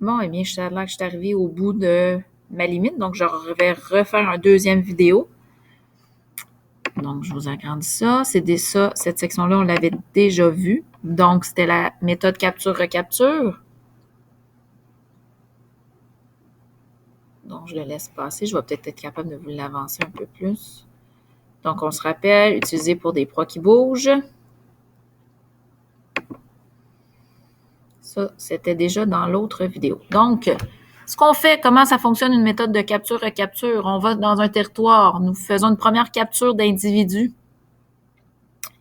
Bon, eh bien, ça a l'air que je suis arrivée au bout de ma limite, donc je vais refaire un deuxième vidéo. Donc, je vous agrandis ça. Ça, cette section-là, on l'avait déjà vue. Donc, c'était la méthode capture-recapture. Donc, je le laisse passer. Je vais peut-être être capable de vous l'avancer un peu plus. Donc, on se rappelle, utiliser pour des proies qui bougent. Ça, c'était déjà dans l'autre vidéo. Donc, ce qu'on fait, comment ça fonctionne une méthode de capture-recapture? On va dans un territoire, nous faisons une première capture d'individus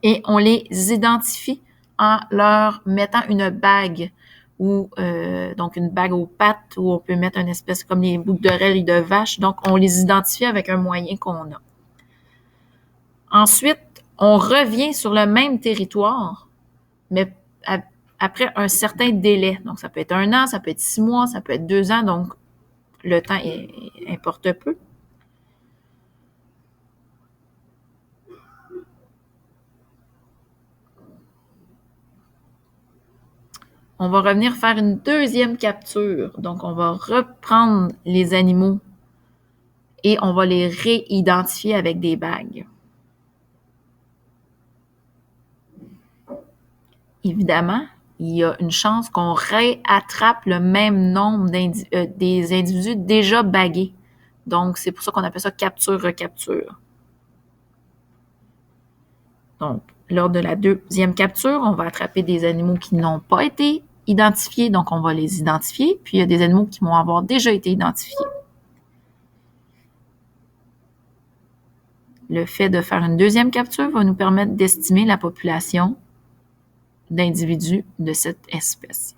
et on les identifie en leur mettant une bague ou donc une bague aux pattes où on peut mettre une espèce comme les boucles d'oreilles de vache. Donc, on les identifie avec un moyen qu'on a. Ensuite, on revient sur le même territoire, mais après un certain délai. Donc, ça peut être 1 an, ça peut être 6 mois, ça peut être 2 ans. Donc, le temps importe peu. On va revenir faire une deuxième capture. Donc, on va reprendre les animaux et on va les réidentifier avec des bagues. Évidemment, il y a une chance qu'on réattrape le même nombre des individus déjà bagués. Donc, c'est pour ça qu'on appelle ça capture-recapture. Donc, lors de la deuxième capture, on va attraper des animaux qui n'ont pas été identifiés, donc on va les identifier. Puis, il y a des animaux qui vont avoir déjà été identifiés. Le fait de faire une deuxième capture va nous permettre d'estimer la population d'individus de cette espèce.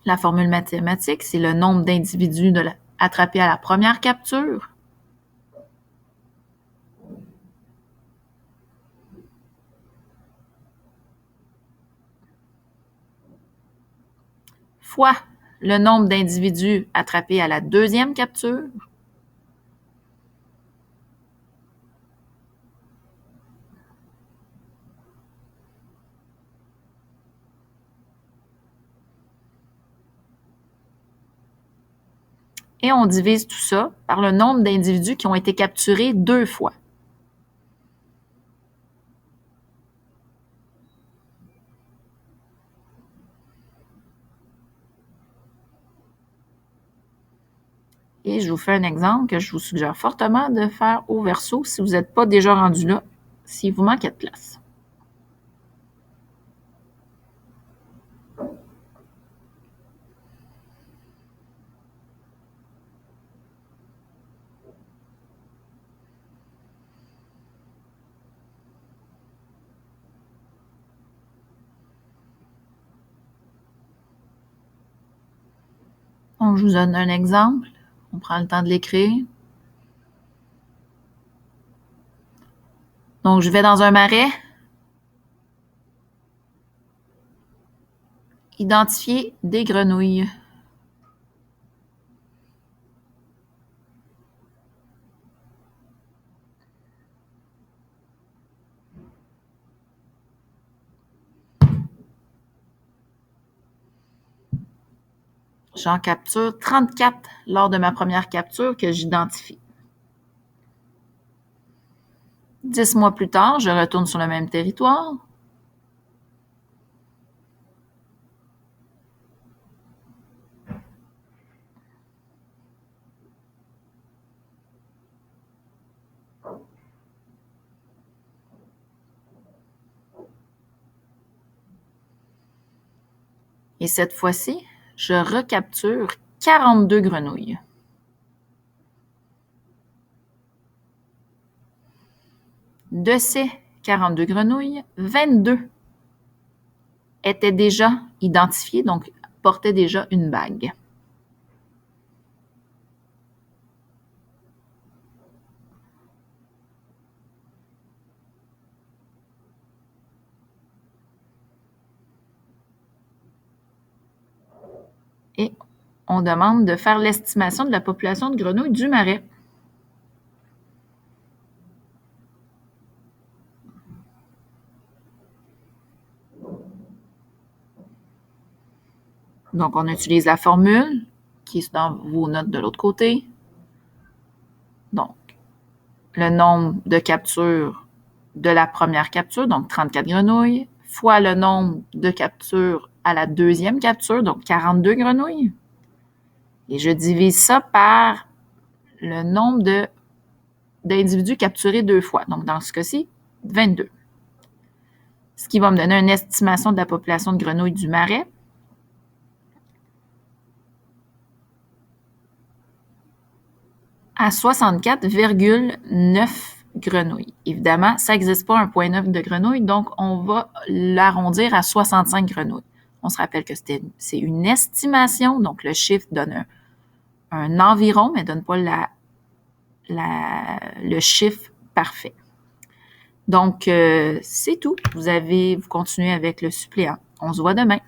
La formule mathématique, c'est le nombre d'individus attrapés à la première capture fois le nombre d'individus attrapés à la deuxième capture et on divise tout ça par le nombre d'individus qui ont été capturés 2 fois. Et je vous fais un exemple que je vous suggère fortement de faire au verso si vous n'êtes pas déjà rendu là, s'il vous manque de place. Donc, je vous donne un exemple. On prend le temps de l'écrire. Donc, je vais dans un marais. Identifier des grenouilles. J'en capture 34 lors de ma première capture que j'identifie. 10 mois plus tard, je retourne sur le même territoire. Et cette fois-ci, je recapture 42 grenouilles. De ces 42 grenouilles, 22 étaient déjà identifiées, donc portaient déjà une bague. Et on demande de faire l'estimation de la population de grenouilles du marais. Donc, on utilise la formule qui est dans vos notes de l'autre côté. Donc, le nombre de captures de la première capture, donc 34 grenouilles, fois le nombre de captures à la deuxième capture, donc 42 grenouilles. Et je divise ça par le nombre d'individus capturés 2 fois. Donc, dans ce cas-ci, 22. Ce qui va me donner une estimation de la population de grenouilles du Marais. À 64,9 grenouilles. Évidemment, ça n'existe pas un 0,9 de grenouilles, donc on va l'arrondir à 65 grenouilles. On se rappelle que c'est une estimation, donc le chiffre donne un environ, mais ne donne pas le chiffre parfait. Donc, c'est tout. Vous continuez avec le suppléant. On se voit demain.